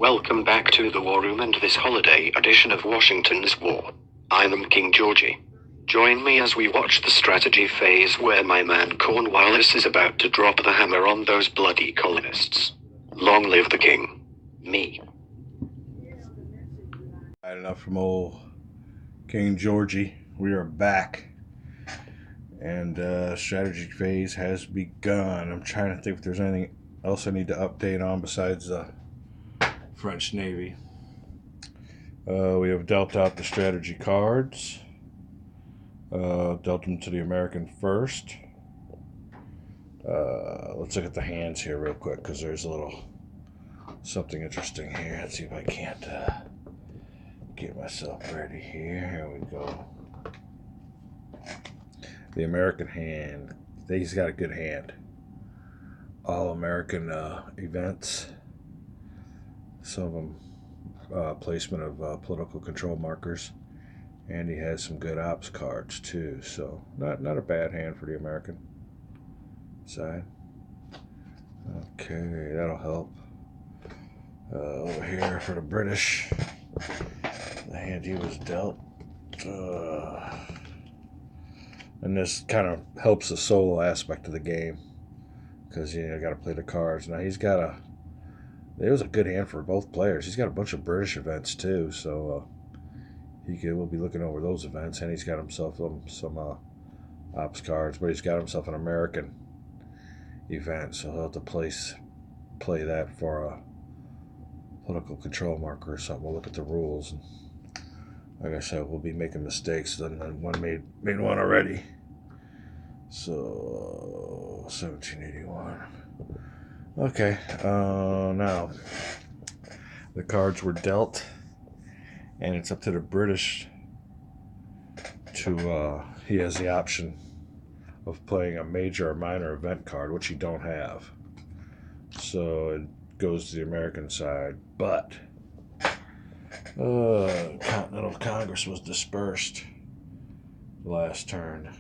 Welcome back to the War Room and this holiday edition of Washington's War. I'm King Georgie. Join me as we watch the strategy phase where my man Cornwallis is about to drop the hammer on those bloody colonists. Long live the king. Me. Had enough from old King Georgie. We are back. And strategy phase has begun. I'm trying to think if there's anything else I need to update on besides the French Navy. We have dealt out the strategy cards. Dealt them to the American first. Let's look at the hands here real quick because there's a little something interesting here. Let's see if I can't get myself ready here. Here we go. The American hand. He's got a good hand. All American events. Some of them placement of political control markers. And he has some good ops cards too. So not a bad hand for the American side. Okay, that'll help. Over here for the British. The hand he was dealt. And this kind of helps the solo aspect of the game because you got to play the cards. Now it was a good hand for both players. He's got a bunch of British events too, so we'll be looking over those events. And he's got himself some ops cards, but he's got himself an American event, so he'll have to play that for a political control marker or something. We'll look at the rules. And like I said, we'll be making mistakes. Then one made one already. So 1781. Okay. Now the cards were dealt, and it's up to the British to. He has the option of playing a major or minor event card, which he don't have. So it goes to the American side, but. Continental Congress was dispersed last turn.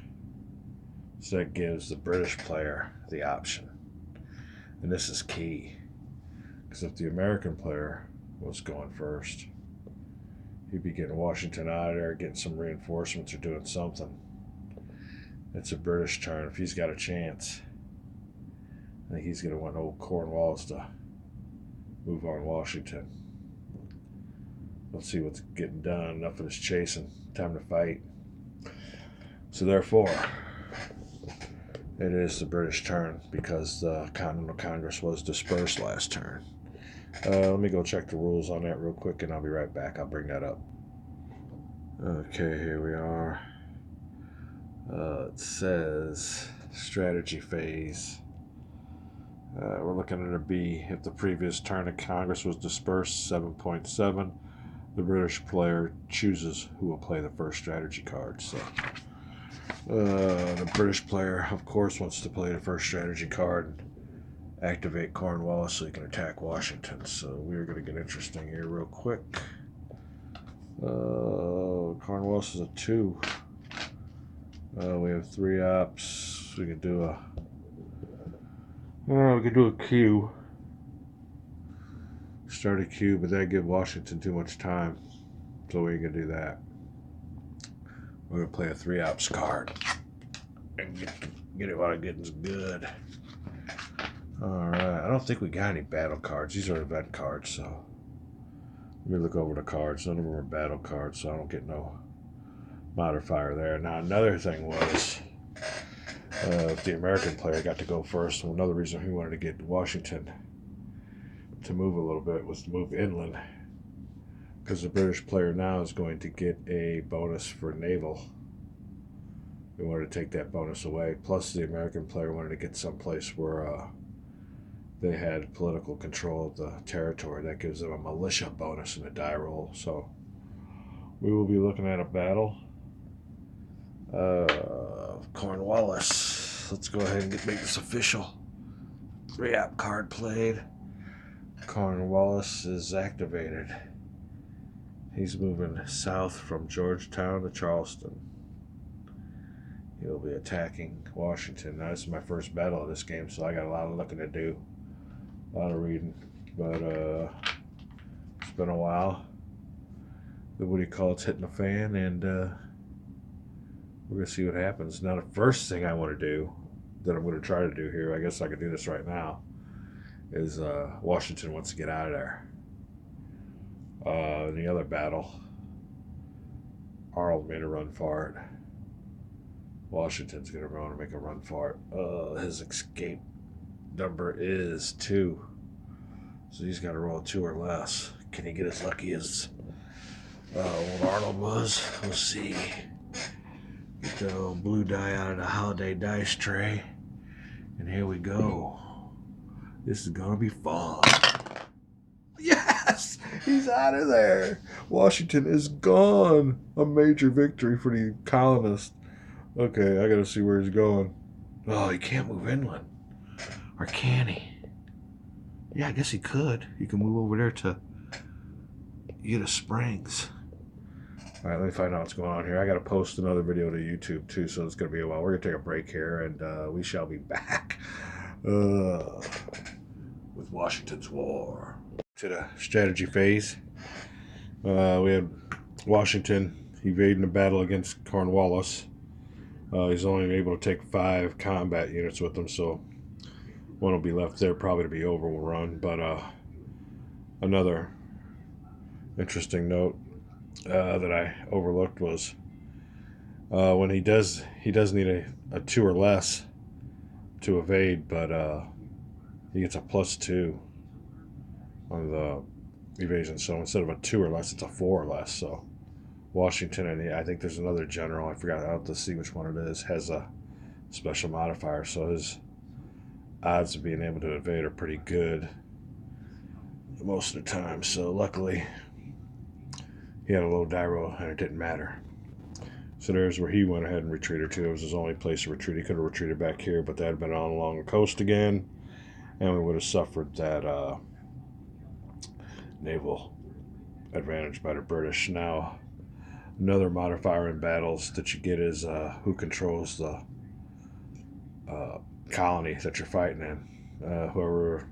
So that gives the British player the option. And this is key. Because if the American player was going first, he'd be getting Washington out of there, getting some reinforcements or doing something. It's a British turn. If he's got a chance, I think he's going to want old Cornwallis to move on Washington. Let's see what's getting done. Enough of this chasing. Time to fight. So therefore, it is the British turn because the Continental Congress was dispersed last turn. Let me go check the rules on that real quick and I'll be right back. I'll bring that up. Okay, here we are. It says strategy phase. We're looking at a B. If the previous turn of Congress was dispersed, 7.7. The British player chooses who will play the first strategy card. So the British player, of course, wants to play the first strategy card and activate Cornwallis so he can attack Washington. So we're going to get interesting here real quick. Cornwallis is a 2. We have 3 ops. We could do a Q. Start a Q, but that'd give Washington too much time. So we ain't gonna do that. We're gonna play a 3 ops card and get it while it gets good. Alright, I don't think we got any battle cards. These are event cards, so let me look over the cards. None of them are battle cards, so I don't get no modifier there. Now another thing was if the American player got to go first, well, another reason he wanted to get Washington to move a little bit was to move inland because the British player now is going to get a bonus for naval. We wanted to take that bonus away. Plus the American player wanted to get someplace where they had political control of the territory. That gives them a militia bonus and a die roll. So we will be looking at a battle. Cornwallis. Let's go ahead and make this official. 3 app card played. Cornwallis is activated. He's moving south from Georgetown to Charleston. He'll be attacking Washington. Now, this is my first battle of this game, so I got a lot of looking to do. A lot of reading. But been a while. What do you call it's hitting the fan, and we're gonna see what happens. Now, the first thing I want to do, that I'm going to try to do here, I guess I could do this right now, is Washington wants to get out of there. In the other battle, Arnold made a run for it. Washington's going to want to make a run for it. His escape number is 2. So he's got to roll 2 or less. Can he get as lucky as old Arnold was? We'll see. Get the old blue die out of the holiday dice tray. And here we go. This is going to be fun. Yes! He's out of there. Washington is gone. A major victory for the colonists. Okay, I got to see where he's going. Oh, he can't move inland. Or can he? Yeah, I guess he could. He can move over there to Utah Springs. All right, let me find out what's going on here. I got to post another video to YouTube too, so it's going to be a while. We're going to take a break here, and we shall be back with Washington's War. To the strategy phase. We had Washington evading the battle against Cornwallis. He's only able to take 5 combat units with him, so one will be left there probably to be overrun. But another interesting note that I overlooked was when he does need a 2 or less to evade, but he gets a +2 on the evasion. So instead of a 2 or less, it's a 4 or less. So Washington, and I think there's another general, I forgot, I'll have to see which one it is, has a special modifier. So his odds of being able to evade are pretty good most of the time. So luckily he had a low die roll and it didn't matter. So there's where he went ahead and retreated to. It was his only place to retreat. He could have retreated back here, but that had been on along the coast again, and we would have suffered that naval advantage by the British. Now, another modifier in battles that you get is who controls the colony that you're fighting in. Whoever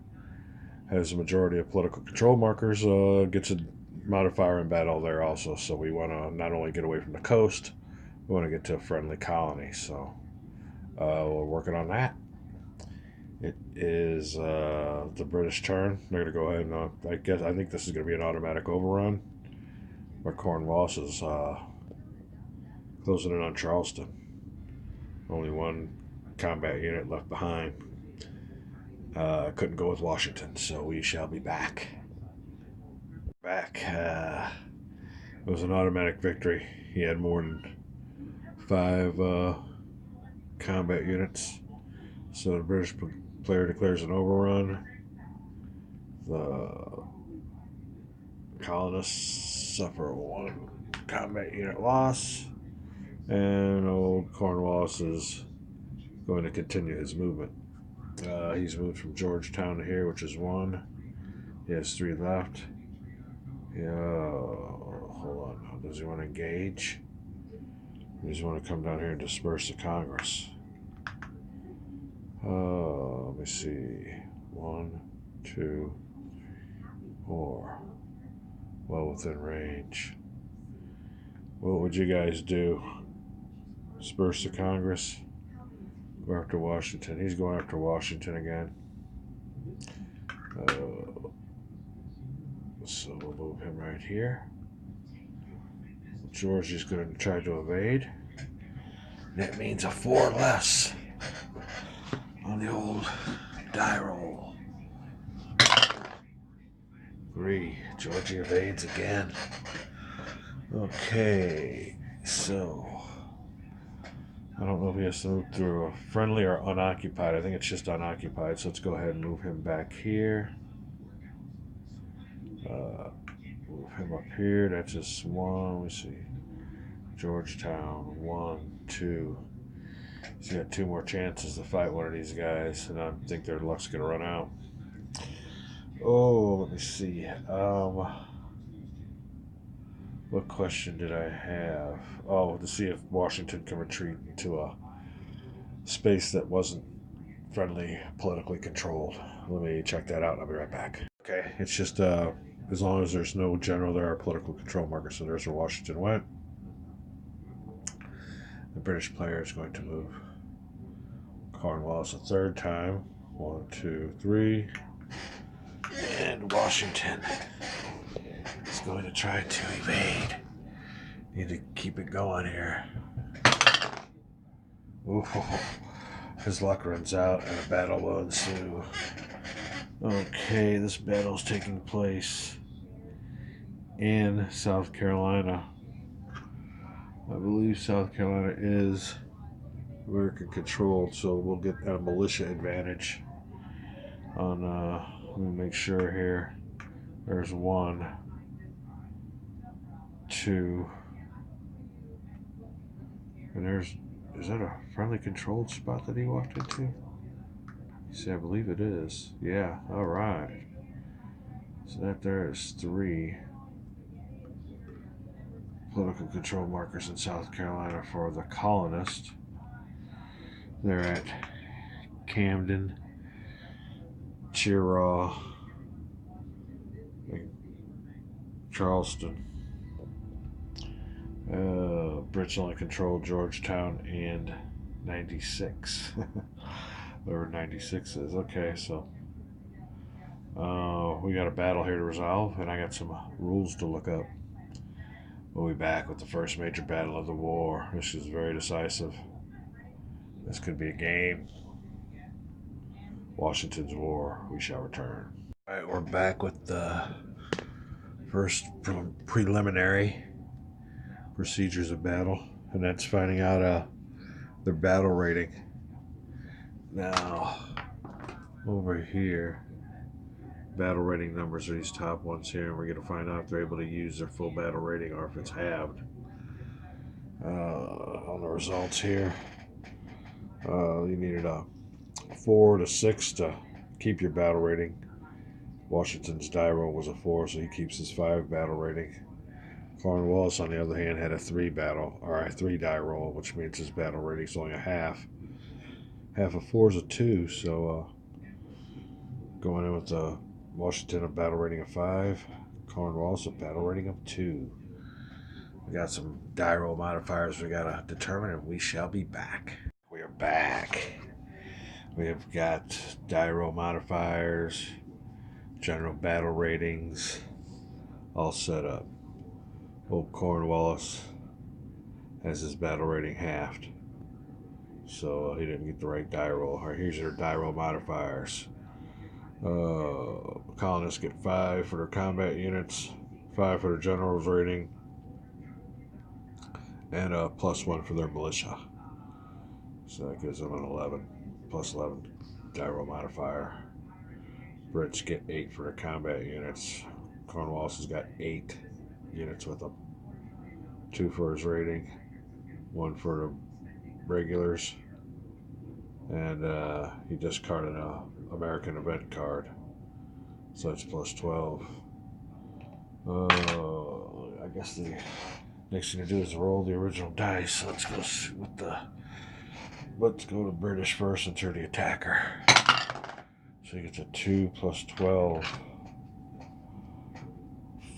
has a majority of political control markers gets a modifier in battle there also. So we want to not only get away from the coast, we want to get to a friendly colony. So we're working on that. It is the British turn. They're going to go ahead and I think this is going to be an automatic overrun. Where Cornwallis is closing in on Charleston. Only 1 combat unit left behind. Couldn't go with Washington, so we shall be back. It was an automatic victory. He had more than 5 combat units. So the British player declares an overrun. The colonists suffer 1 combat unit loss. And old Cornwallis is going to continue his movement. He's moved from Georgetown to here, which is 1. He has 3 left. Hold on. Does he want to engage? Or does he want to come down here and disperse the Congress? Let me see. 1, 2, 4. Well within range. What would you guys do? Disperse the Congress? Go after Washington. He's going after Washington again. So we'll move him right here. Georgie's going to try to evade. That means a 4 less on the old die roll. 3. Georgie evades again. Okay, so I don't know if he has to move through a friendly or unoccupied. I think it's just unoccupied, so let's go ahead and move him back here. Move him up here. That's just 1. Let me see. Georgetown, 1, 2. He's got 2 more chances to fight one of these guys, and I think their luck's going to run out. Oh, let me see. What question did I have? Oh, to see if Washington can retreat into a space that wasn't friendly, politically controlled. Let me check that out. I'll be right back. Okay, it's just as long as there's no general, there are political control markers. So there's where Washington went. The British player is going to move Cornwallis a third time. 1, 2, 3. And Washington is going to try to evade. Need to keep it going here. Ooh, his luck runs out and a battle will ensue. Okay, this battle's taking place in South Carolina. I believe South Carolina is American controlled, so we'll get a militia advantage on, let me make sure here. There's 1, 2, and is that a friendly controlled spot that he walked into? See, I believe it is. Yeah, alright. So that there is 3 political control markers in South Carolina for the colonists. They're at Camden, Cheraw, and Charleston. Brits only controlled Georgetown and 96. Whatever 96 is. Okay, so we got a battle here to resolve, and I got some rules to look up. We'll be back with the first major battle of the war. This is very decisive. This could be a game. Washington's War. We shall return. All right, we're back with the first preliminary procedures of battle, and that's finding out their battle rating. Now, over here, battle rating numbers are these top ones here, and we're going to find out if they're able to use their full battle rating or if it's halved. On the results here, you needed a 4 to 6 to keep your battle rating. Washington's die roll was a 4, so he keeps his 5 battle rating. Cornwallis, on the other hand, had a 3 die roll, which means his battle rating is only a half. Half of 4 is a 2, so going in with Washington a battle rating of 5, Cornwallis a battle rating of 2. We got some die roll modifiers we gotta determine, and we shall be back. We are back. We have got die roll modifiers, general battle ratings, all set up. Old Cornwallis has his battle rating halved, so he didn't get the right die roll. All right, here's their die roll modifiers. Colonists get 5 for their combat units, 5 for their general's rating, and a +1 for their militia. So that gives them an 11, +11 die roll modifier. Brits get 8 for their combat units. Cornwallis has got 8 units with him. 2 for his rating, 1 for the regulars, and he discarded an American event card, so it's +12. I guess the next thing to do is roll the original dice. Let's go to British first and turn the attacker. So he gets a 2 + 12,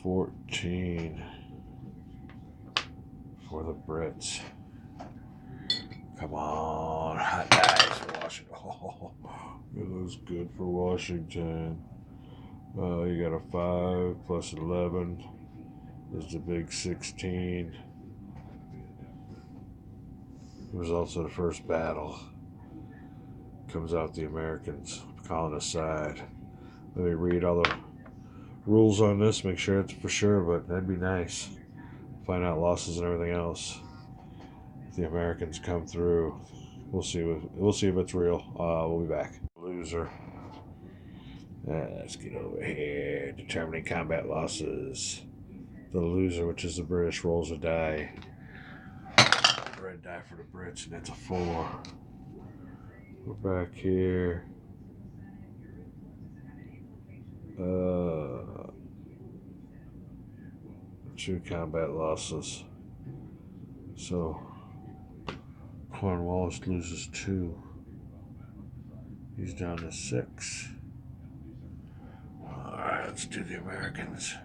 14 for the Brits. Come on, hot dice for Washington. Oh, it looks good for Washington. You got a 5 + 11 is the big 16. Results of the first battle. Comes out the Americans colonist side. Let me read all the rules on this, make sure it's for sure, but that'd be nice. Find out losses and everything else. If the Americans come through, we'll see if it's real. We'll be back. Loser. Let's get over here. Determining combat losses. The loser, which is the British, rolls a die. Red die for the Brits, and that's a 4. We're back here. True combat losses. So Cornwallis loses 2. He's down to 6. Alright, let's do the Americans.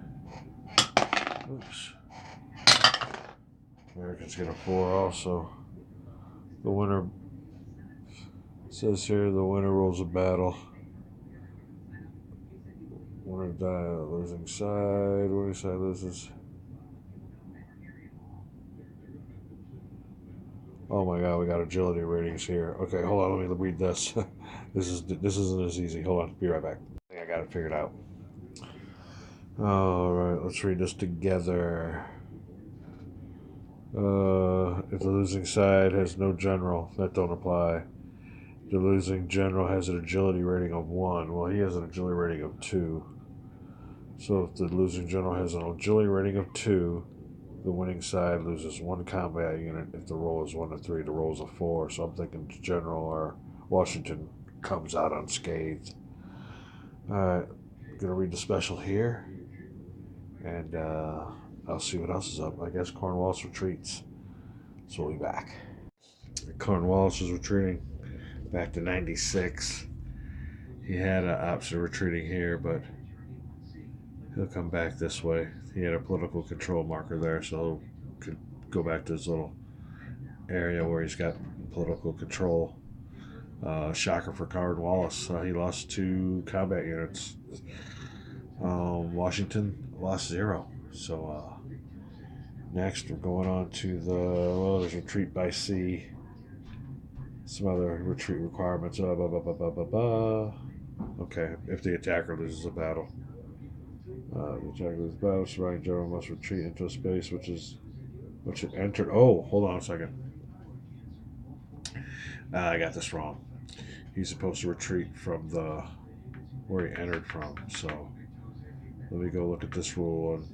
Oops. Americans get a 4 also. The winner says here the winner rules a battle. Winner die, losing side. Winning side loses. Oh my god, we got agility ratings here. Okay, hold on, let me read this. This isn't as easy. Hold on, be right back. I think I got it figured out. Alright, let's read this together. If the losing side has no general, that don't apply. The losing general has an agility rating of 1. Well, he has an agility rating of 2. So if the losing general has an agility rating of 2, the winning side loses 1 combat unit. If the roll is 1 to 3, the roll is a 4. So I'm thinking general or Washington comes out unscathed. Alright, I'm going to read the special here. And I'll see what else is up. I guess Cornwallis retreats. So we'll be back. Cornwallis is retreating back to 96. He had an option of retreating here, but he'll come back this way. He had a political control marker there, so he could go back to his little area where he's got political control. Shocker for Cornwallis. He lost 2 combat units. Washington lost 0. So next we're going on to there's retreat by sea. Some other retreat requirements. Okay, if the attacker loses a battle. The attacker loses a battle, surviving general must retreat into a space which it entered. Oh, hold on a second. I got this wrong. He's supposed to retreat from where he entered from. So let me go look at this rule and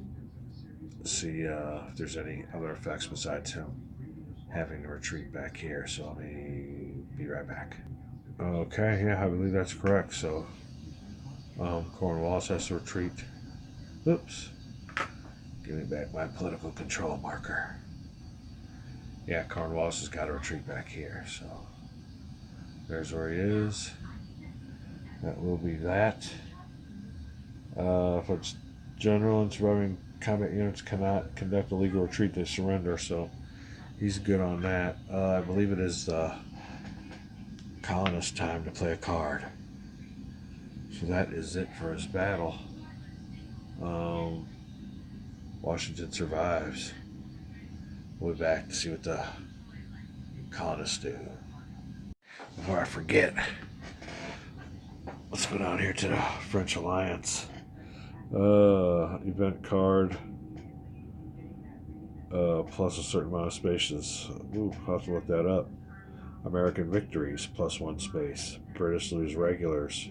see if there's any other effects besides him having to retreat back here. So let me be right back. Okay, yeah, I believe that's correct. So Cornwallis has to retreat. Oops. Give me back my political control marker. Yeah, Cornwallis has got to retreat back here. So there's where he is. That will be that. If it's general and surviving combat units cannot conduct a legal retreat, they surrender. So he's good on that. I believe it is colonist time to play a card. So that is it for his battle. Washington survives. We'll be back to see what the colonists do. Before I forget, let's go down here to the French Alliance. Event card. Plus a certain amount of spaces. Ooh, I'll have to look that up. American victories, plus 1 space. British lose regulars,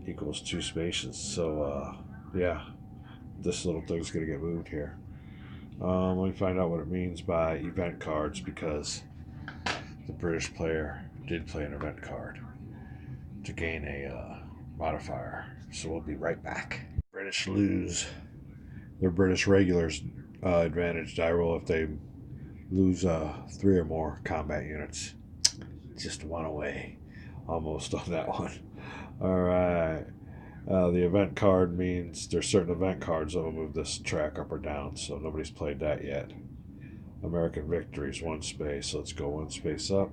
equals 2 spaces. So, yeah, this little thing's going to get moved here. Let me find out what it means by event cards, because the British player did play an event card to gain a modifier. So we'll be right back. British lose their British regulars advantage die roll if they lose 3 or more combat units. Just 1 away. Almost on that one. Alright. The event card means there's certain event cards that will move this track up or down, so nobody's played that yet. American victories, 1 space. Let's go 1 space up.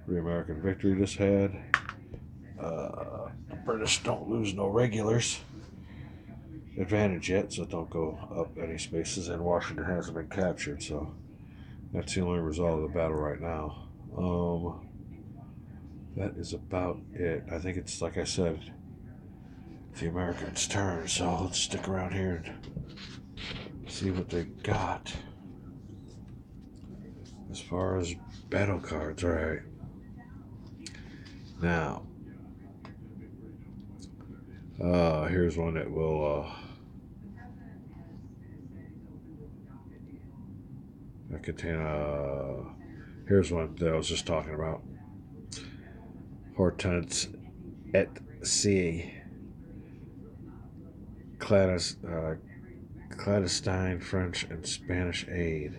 The American victory just had. The British don't lose no regulars advantage yet, so don't go up any spaces, and Washington hasn't been captured, so that's the only result of the battle right now. That is about it. I think it's, like I said, the Americans' turn, so let's stick around here and see what they got as far as battle cards. All right, now here's one that will contain here's one that I was just talking about. Hortense et C. Clandestine French and Spanish aid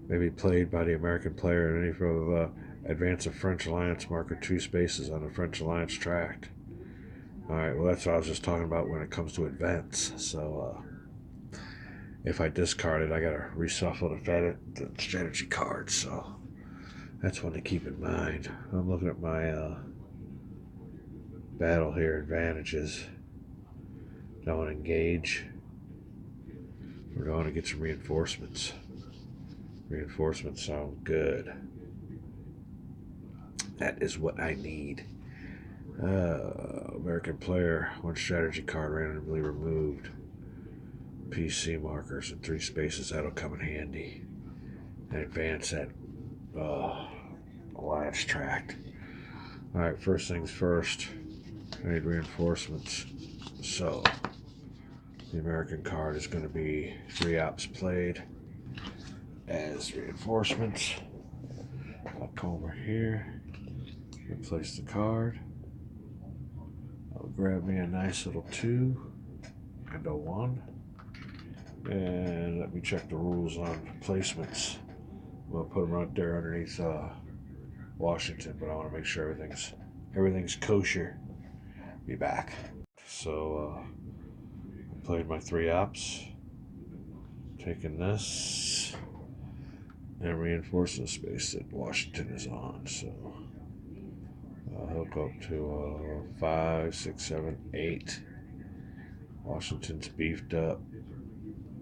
may be played by the American player in any form of advance of French Alliance marker 2 spaces on the French Alliance tract. Alright, well, that's what I was just talking about when it comes to events. So, if I discard it, I gotta reshuffle the strategy cards. So, that's one to keep in mind. I'm looking at my battle here, advantages. Don't want to engage. We're going to get some reinforcements. Reinforcements sound good. That is what I need. American player, one strategy card randomly removed. PC markers in 3 spaces, that'll come in handy. And advance that alliance tract. Alright, first things first. I need reinforcements. So, the American card is going to be 3 ops played as reinforcements. I'll come over here, replace the card. I'll grab me a nice little 2 and a 1. And let me check the rules on placements. We'll put them right there underneath Washington, but I want to make sure everything's kosher. Be back. So I played my 3 ops, taking this and reinforcing the space that Washington is on. So I'll hook up to 5, 6, 7, 8. Washington's beefed up.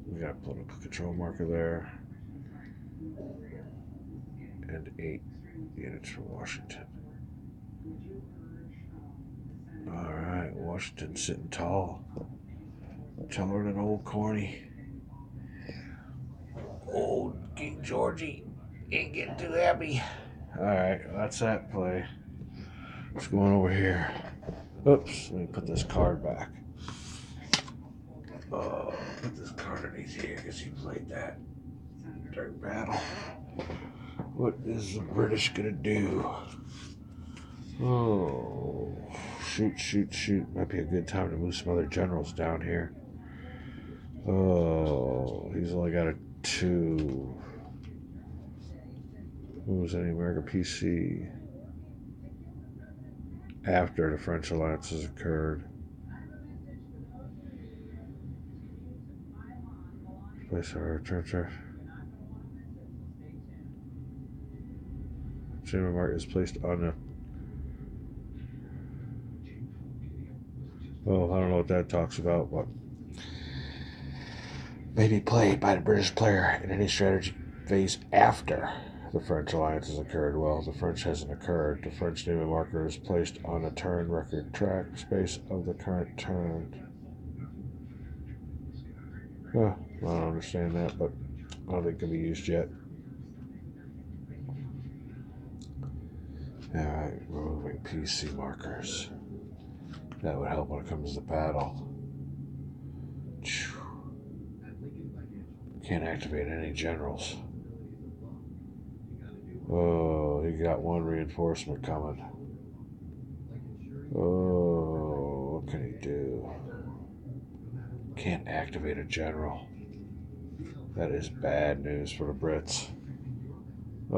We got a political control marker there. And 8 units for Washington. Alright, Washington's sitting tall. Taller than old Corny. Old King Georgie ain't getting too happy. Alright, that's that play. What's going over here? Oops, let me put this card back. Put this card underneath here because he played that during battle. What is the British gonna do? Oh, shoot. Might be a good time to move some other generals down here. Oh, he's only got a 2. Moves any American PC after the French alliance has occurred. Place our return. Chamber mark is placed on the. Well, I don't know what that talks about, but may be played by the British player in any strategy phase after the French alliance has occurred. Well, the French hasn't occurred. The French name marker is placed on a turn record track space of the current turn. I don't understand that, but I don't think it can be used yet. Alright, removing PC markers. That would help when it comes to battle. Can't activate any generals. Oh, he got 1 reinforcement coming. Oh, what can he do? Can't activate a general. That is bad news for the Brits. I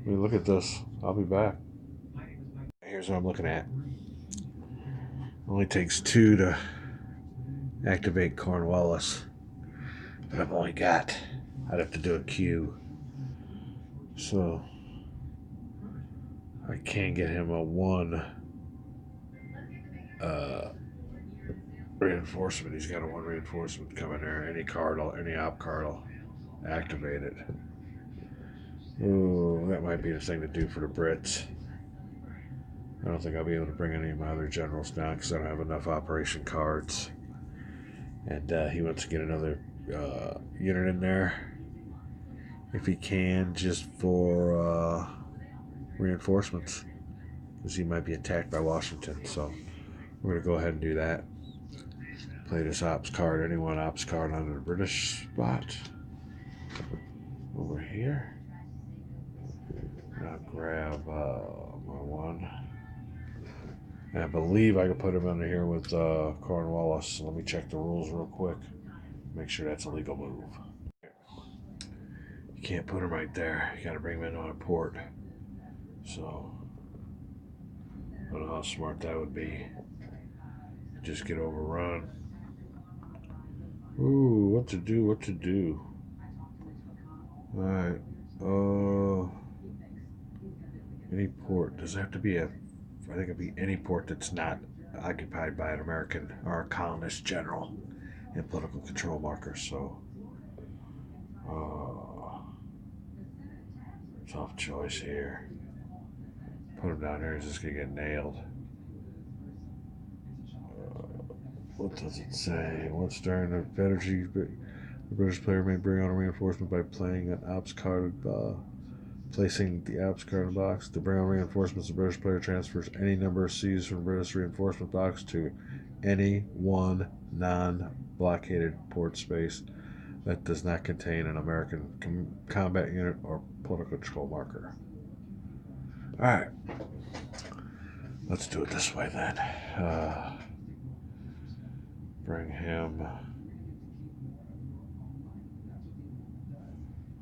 mean, look at this. I'll be back. Here's what I'm looking at. Only takes 2 to activate Cornwallis. But I've only got. I'd have to do a queue. So I can't get him a 1 reinforcement. He's got a 1 reinforcement coming there. Any op card will activate it. Ooh, that might be the thing to do for the Brits. I don't think I'll be able to bring any of my other generals down because I don't have enough operation cards. And he wants to get another unit in there if he can, just for reinforcements, because he might be attacked by Washington. So we're gonna go ahead and do that. Play this ops card. Anyone ops card on the British spot over here. I'll grab my 1. And I believe I can put him under here with Cornwallis. Let me check the rules real quick. Make sure that's a legal move. You can't put him right there. You got to bring him in on a port. So I don't know how smart that would be. Just get overrun. Ooh, what to do, what to do. Alright. Any port. Does it have to be a... I think it'd be any port that's not occupied by an American or a colonist general and political control markers. So, tough choice here. Put him down here, he's just gonna get nailed. What does it say? Once during the energy, the British player may bring on a reinforcement by playing an ops card, placing the ops card in the box. To bring on reinforcements, the British player transfers any number of C's from the British reinforcement box to any one non-blockaded port space that does not contain an American combat unit or political control marker. Alright. Let's do it this way then. Bring him.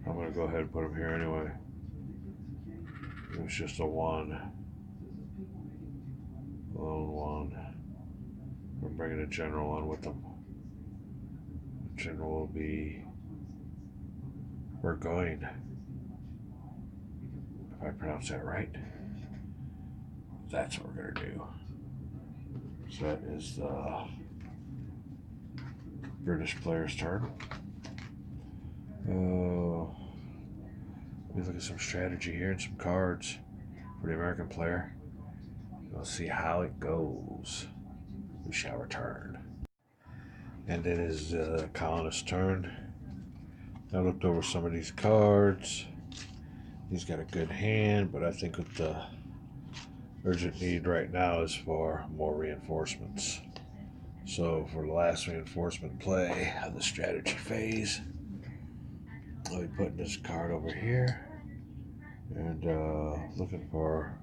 I'm going to go ahead and put him here anyway. It was just a one. Lone one. I'm bringing a general on with them. The general will be Burgoyne. If I pronounce that right. That's what we're going to do. So that is the British player's turn. Let me look at some strategy here and some cards for the American player. We'll see how it goes. We shall return. And it is colonist's turn. I looked over some of these cards. He's got a good hand, but I think what the urgent need right now is for more reinforcements. So for the last reinforcement play of the strategy phase, I'll be putting this card over here and looking for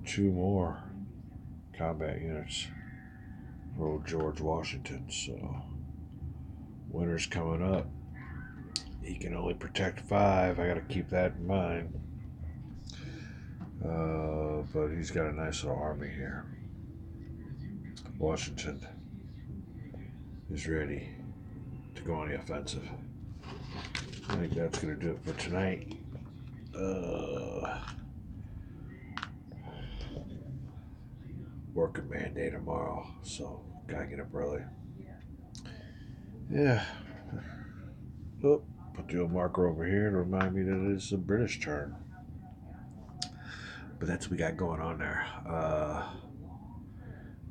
2 more combat units for old George Washington. So winter's coming up. He can only protect 5. I got to keep that in mind. But he's got a nice little army here. Washington is ready to go on the offensive. I think that's going to do it for tonight. Working man day tomorrow, so gotta get up early. Yeah. Oh, put the old marker over here to remind me that it's the British turn. But that's what we got going on there.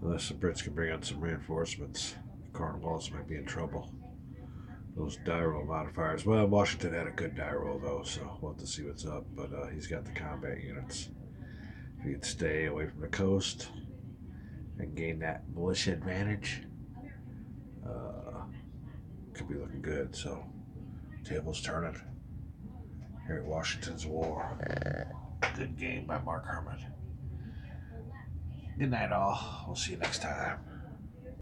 Unless the Brits can bring on some reinforcements, Cornwallis might be in trouble. Those die roll modifiers. Well, Washington had a good die roll though, so we'll have to see what's up. But he's got the combat units. If he could stay away from the coast and gain that militia advantage, could be looking good. So, tables turning here at Washington's War. Good game by Mark Herman. Good night, all. We'll see you next time.